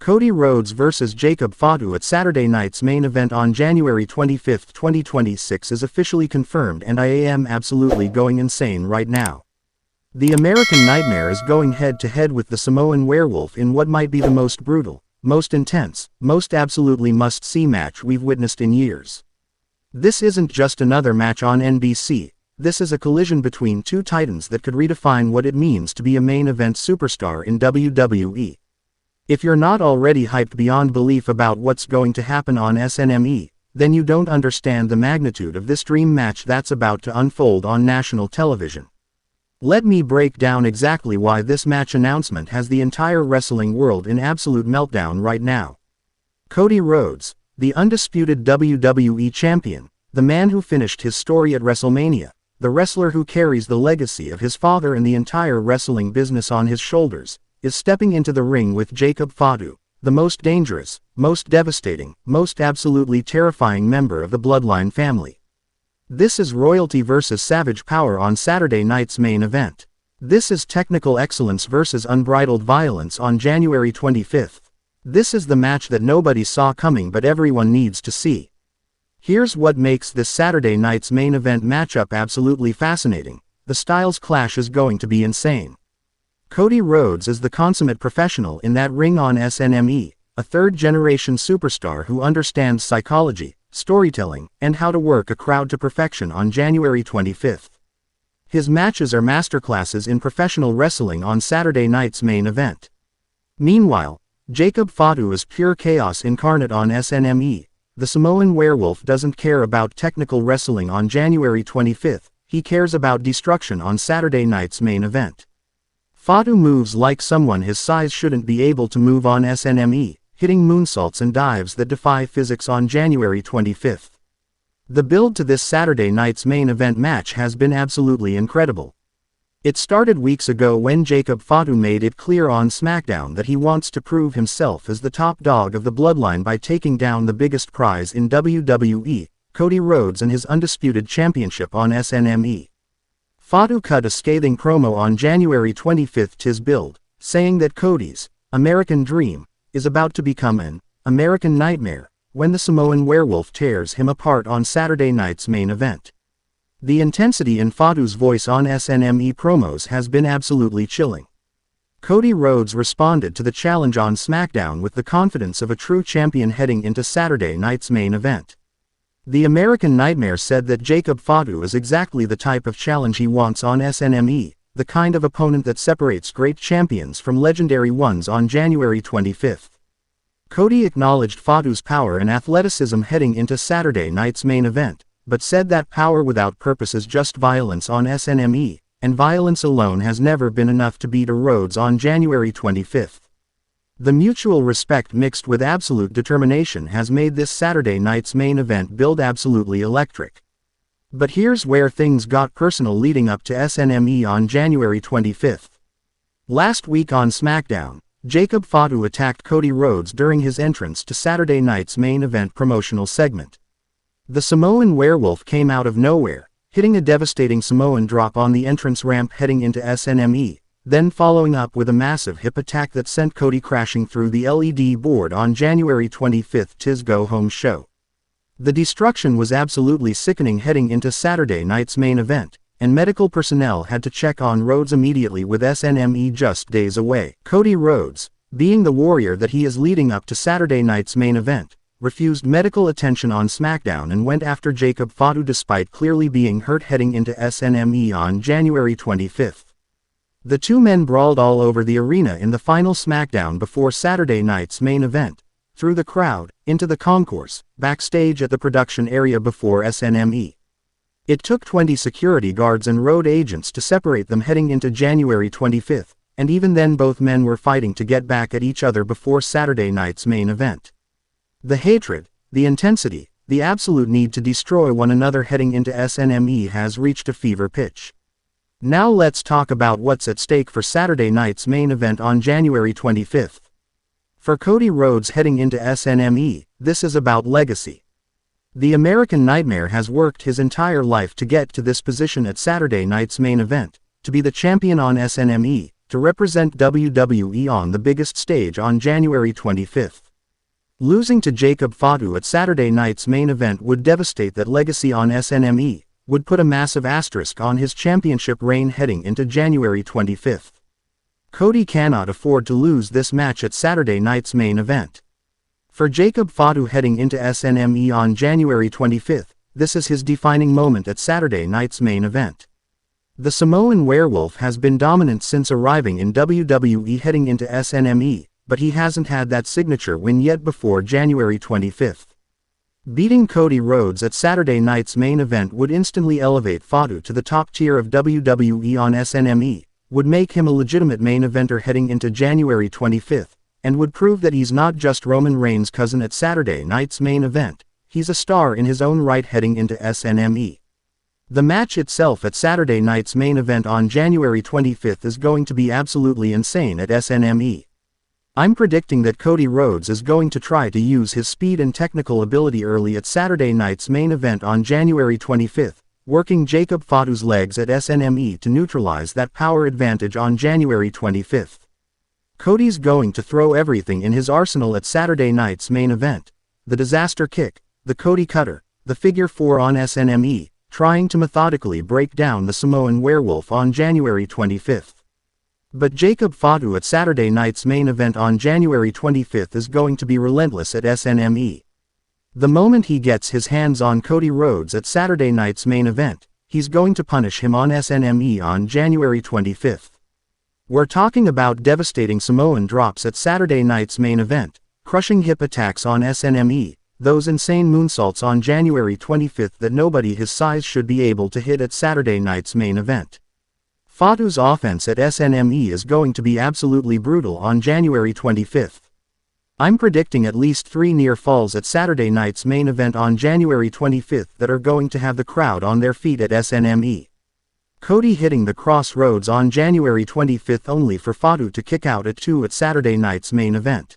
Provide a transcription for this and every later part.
Cody Rhodes vs. Jacob Fatu at Saturday night's main event on January 25, 2026 is officially confirmed, and I am absolutely going insane right now. The American Nightmare is going head-to-head with the Samoan Werewolf in what might be the most brutal, most intense, most absolutely must-see match we've witnessed in years. This isn't just another match on NBC, this is a collision between two titans that could redefine what it means to be a main event superstar in WWE. If you're not already hyped beyond belief about what's going to happen on SNME, then you don't understand the magnitude of this dream match that's about to unfold on national television. Let me break down exactly why this match announcement has the entire wrestling world in absolute meltdown right now. Cody Rhodes, the undisputed WWE champion, the man who finished his story at WrestleMania, the wrestler who carries the legacy of his father and the entire wrestling business on his shoulders, is stepping into the ring with Jacob Fatu, the most dangerous, most devastating, most absolutely terrifying member of the Bloodline family. This is royalty versus savage power on Saturday night's main event. This is technical excellence versus unbridled violence on January 25th. This is the match that nobody saw coming but everyone needs to see. Here's what makes this Saturday night's main event matchup absolutely fascinating. The styles clash is going to be insane. Cody Rhodes is the consummate professional in that ring on SNME, a third-generation superstar who understands psychology, storytelling, and how to work a crowd to perfection on January 25th. His matches are masterclasses in professional wrestling on Saturday night's main event. Meanwhile, Jacob Fatu is pure chaos incarnate on SNME. The Samoan Werewolf doesn't care about technical wrestling on January 25th, he cares about destruction on Saturday night's main event. Fatu moves like someone his size shouldn't be able to move on SNME, hitting moonsaults and dives that defy physics on January 25th. The build to this Saturday night's main event match has been absolutely incredible. It started weeks ago when Jacob Fatu made it clear on SmackDown that he wants to prove himself as the top dog of the Bloodline by taking down the biggest prize in WWE, Cody Rhodes and his Undisputed Championship on SNME. Fatu cut a scathing promo on January 25th to his build, saying that Cody's American Dream is about to become an American Nightmare when the Samoan Werewolf tears him apart on Saturday night's main event. The intensity in Fatu's voice on SNME promos has been absolutely chilling. Cody Rhodes responded to the challenge on SmackDown with the confidence of a true champion heading into Saturday night's main event. The American Nightmare said that Jacob Fatu is exactly the type of challenge he wants on SNME, the kind of opponent that separates great champions from legendary ones on January 25th. Cody acknowledged Fatu's power and athleticism heading into Saturday night's main event, but said that power without purpose is just violence on SNME, and violence alone has never been enough to beat Rhodes on January 25th. The mutual respect mixed with absolute determination has made this Saturday night's main event build absolutely electric. But here's where things got personal leading up to SNME on January 25th. Last week on SmackDown, Jacob Fatu attacked Cody Rhodes during his entrance to Saturday night's main event promotional segment. The Samoan Werewolf came out of nowhere, hitting a devastating Samoan drop on the entrance ramp heading into SNME, then following up with a massive hip attack that sent Cody crashing through the LED board on January 25th to his go-home show. The destruction was absolutely sickening heading into Saturday night's main event, and medical personnel had to check on Rhodes immediately with SNME just days away. Cody Rhodes, being the warrior that he is leading up to Saturday night's main event, refused medical attention on SmackDown and went after Jacob Fatu despite clearly being hurt heading into SNME on January 25th. The two men brawled all over the arena in the final SmackDown before Saturday night's main event, through the crowd, into the concourse, backstage at the production area before SNME. It took 20 security guards and road agents to separate them heading into January 25th, and even then both men were fighting to get back at each other before Saturday night's main event. The hatred, the intensity, the absolute need to destroy one another heading into SNME has reached a fever pitch. Now let's talk about what's at stake for Saturday night's main event on January 25th. For Cody Rhodes heading into SNME, this is about legacy. The American Nightmare has worked his entire life to get to this position at Saturday night's main event, to be the champion on SNME, to represent WWE on the biggest stage on January 25th. Losing to Jacob Fatu at Saturday night's main event would devastate that legacy on SNME, would put a massive asterisk on his championship reign heading into January 25th. Cody cannot afford to lose this match at Saturday night's main event. For Jacob Fatu heading into SNME on January 25th, this is his defining moment at Saturday night's main event. The Samoan Werewolf has been dominant since arriving in WWE heading into SNME, but he hasn't had that signature win yet before January 25th. Beating Cody Rhodes at Saturday night's main event would instantly elevate Fatu to the top tier of WWE on SNME, would make him a legitimate main eventer heading into January 25th, and would prove that he's not just Roman Reigns' cousin at Saturday night's main event, he's a star in his own right heading into SNME. The match itself at Saturday night's main event on January 25th is going to be absolutely insane at SNME. I'm predicting that Cody Rhodes is going to try to use his speed and technical ability early at Saturday night's main event on January 25th, working Jacob Fatu's legs at SNME to neutralize that power advantage on January 25th. Cody's going to throw everything in his arsenal at Saturday night's main event. The disaster kick, the Cody cutter, the figure 4 on SNME, trying to methodically break down the Samoan Werewolf on January 25th. But Jacob Fatu at Saturday night's main event on January 25th is going to be relentless at SNME. The moment he gets his hands on Cody Rhodes at Saturday night's main event, he's going to punish him on SNME on January 25th. We're talking about devastating Samoan drops at Saturday night's main event, crushing hip attacks on SNME, those insane moonsaults on January 25th that nobody his size should be able to hit at Saturday night's main event. Fatu's offense at SNME is going to be absolutely brutal on January 25th. I'm predicting at least 3 near falls at Saturday night's main event on January 25th that are going to have the crowd on their feet at SNME. Cody hitting the crossroads on January 25th only for Fatu to kick out at 2 at Saturday night's main event.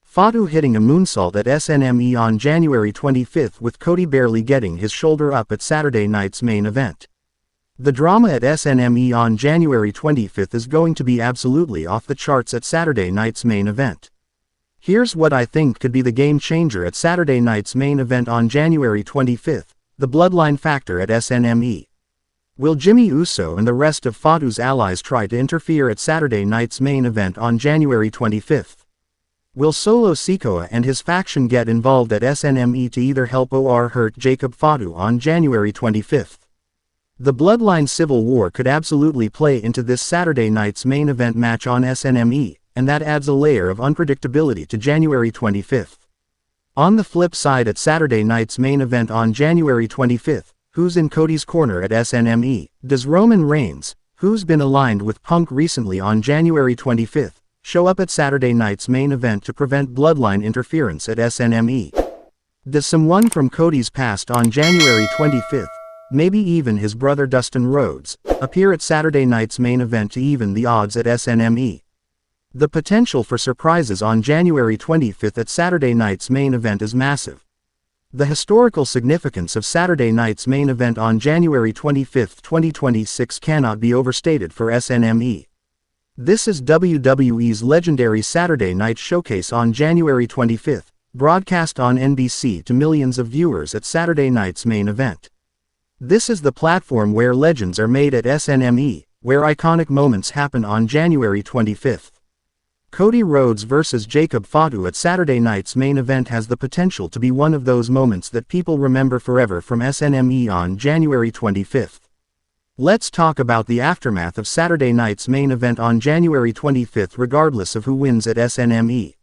Fatu hitting a moonsault at SNME on January 25th with Cody barely getting his shoulder up at Saturday night's main event. The drama at SNME on January 25th is going to be absolutely off the charts at Saturday night's main event. Here's what I think could be the game changer at Saturday night's main event on January 25th, the bloodline factor at SNME. Will Jimmy Uso and the rest of Fatu's allies try to interfere at Saturday night's main event on January 25th? Will Solo Sikoa and his faction get involved at SNME to either help or hurt Jacob Fatu on January 25th? The Bloodline Civil War could absolutely play into this Saturday night's main event match on SNME, and that adds a layer of unpredictability to January 25th. On the flip side at Saturday night's main event on January 25th, who's in Cody's corner at SNME? Does Roman Reigns, who's been aligned with Punk recently on January 25th, show up at Saturday night's main event to prevent bloodline interference at SNME? Does someone from Cody's past on January 25th, maybe even his brother Dustin Rhodes, appear at Saturday night's main event to even the odds at SNME? The potential for surprises on January 25th at Saturday night's main event is massive. The historical significance of Saturday night's main event on January 25th, 2026 cannot be overstated for SNME. This is WWE's legendary Saturday Night Showcase on January 25th, broadcast on NBC to millions of viewers at Saturday night's main event. This is the platform where legends are made at SNME, where iconic moments happen on January 25th. Cody Rhodes vs. Jacob Fatu at Saturday night's main event has the potential to be one of those moments that people remember forever from SNME on January 25th. Let's talk about the aftermath of Saturday night's main event on January 25th regardless of who wins at SNME.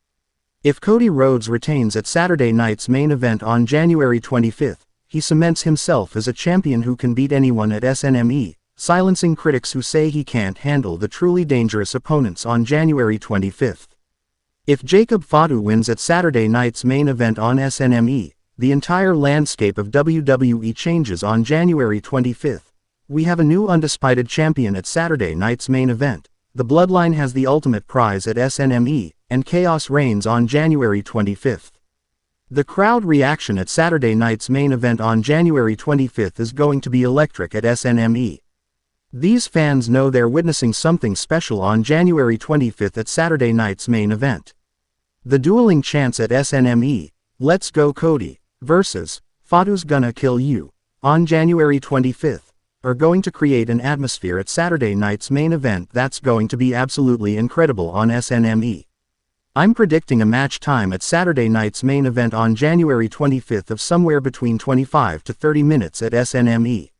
If Cody Rhodes retains at Saturday night's main event on January 25th, he cements himself as a champion who can beat anyone at SNME, silencing critics who say he can't handle the truly dangerous opponents on January 25th. If Jacob Fatu wins at Saturday night's main event on SNME, the entire landscape of WWE changes on January 25th. We have a new undisputed champion at Saturday night's main event, the Bloodline has the ultimate prize at SNME, and chaos reigns on January 25th. The crowd reaction at Saturday night's main event on January 25th is going to be electric at SNME. These fans know they're witnessing something special on January 25th at Saturday night's main event. The dueling chants at SNME, "Let's go Cody," versus "Fatu's gonna kill you," on January 25th, are going to create an atmosphere at Saturday night's main event that's going to be absolutely incredible on SNME. I'm predicting a match time at Saturday night's main event on January 25th of somewhere between 25 to 30 minutes at SNME.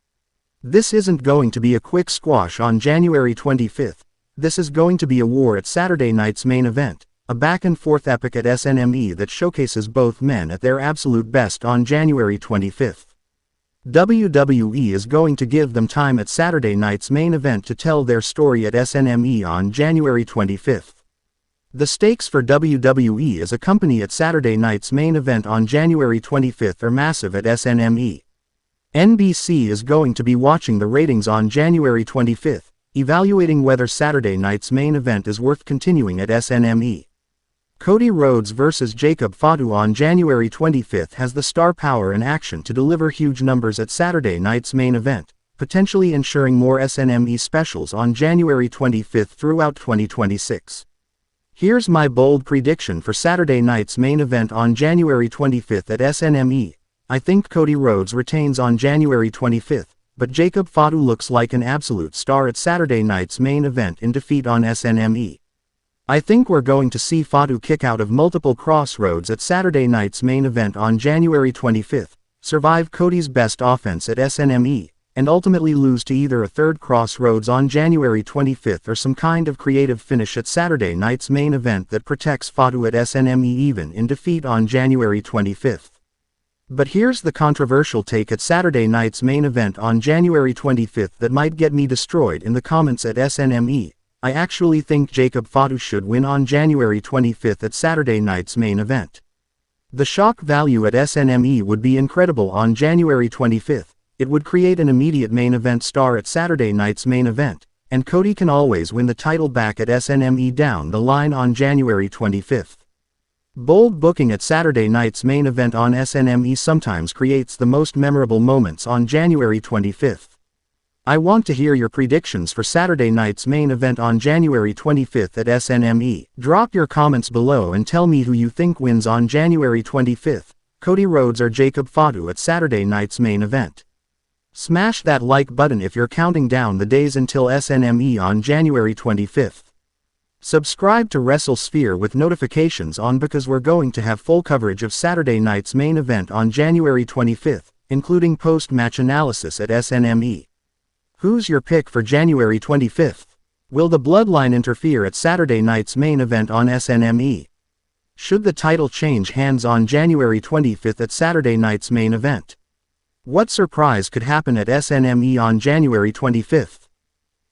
This isn't going to be a quick squash on January 25th, this is going to be a war at Saturday night's main event, a back-and-forth epic at SNME that showcases both men at their absolute best on January 25th. WWE is going to give them time at Saturday night's main event to tell their story at SNME on January 25th. The stakes for WWE as a company at Saturday night's main event on January 25th are massive at SNME. NBC is going to be watching the ratings on January 25th, evaluating whether Saturday night's main event is worth continuing at SNME. Cody Rhodes vs. Jacob Fatu on January 25th has the star power and action to deliver huge numbers at Saturday night's main event, potentially ensuring more SNME specials on January 25th throughout 2026. Here's my bold prediction for Saturday night's main event on January 25th at SNME. I think Cody Rhodes retains on January 25th, but Jacob Fatu looks like an absolute star at Saturday night's main event in defeat on SNME. I think we're going to see Fatu kick out of multiple crossroads at Saturday night's main event on January 25th, survive Cody's best offense at SNME, and ultimately lose to either a third crossroads on January 25th or some kind of creative finish at Saturday night's main event that protects Fatu at SNME even in defeat on January 25th. But here's the controversial take at Saturday night's main event on January 25th that might get me destroyed in the comments at SNME. I actually think Jacob Fatu should win on January 25th at Saturday night's main event. The shock value at SNME would be incredible on January 25th, it would create an immediate main event star at Saturday night's main event, and Cody can always win the title back at SNME down the line on January 25th. Bold booking at Saturday night's main event on SNME sometimes creates the most memorable moments on January 25th. I want to hear your predictions for Saturday night's main event on January 25th at SNME. Drop your comments below and tell me who you think wins on January 25th, Cody Rhodes or Jacob Fatu at Saturday night's main event. Smash that like button if you're counting down the days until SNME on January 25th. Subscribe to WrestleSphere with notifications on because we're going to have full coverage of Saturday night's main event on January 25th, including post-match analysis at SNME. Who's your pick for January 25th? Will the Bloodline interfere at Saturday night's main event on SNME? Should the title change hands on January 25th at Saturday night's main event? What surprise could happen at SNME on January 25th?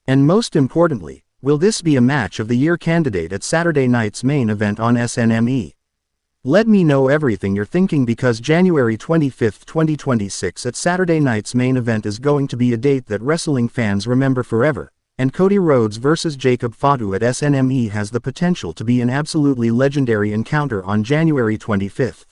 And most importantly, will this be a match of the year candidate at Saturday night's main event on SNME? Let me know everything you're thinking because January 25th, 2026 at Saturday night's main event is going to be a date that wrestling fans remember forever, and Cody Rhodes vs. Jacob Fatu at SNME has the potential to be an absolutely legendary encounter on January 25th.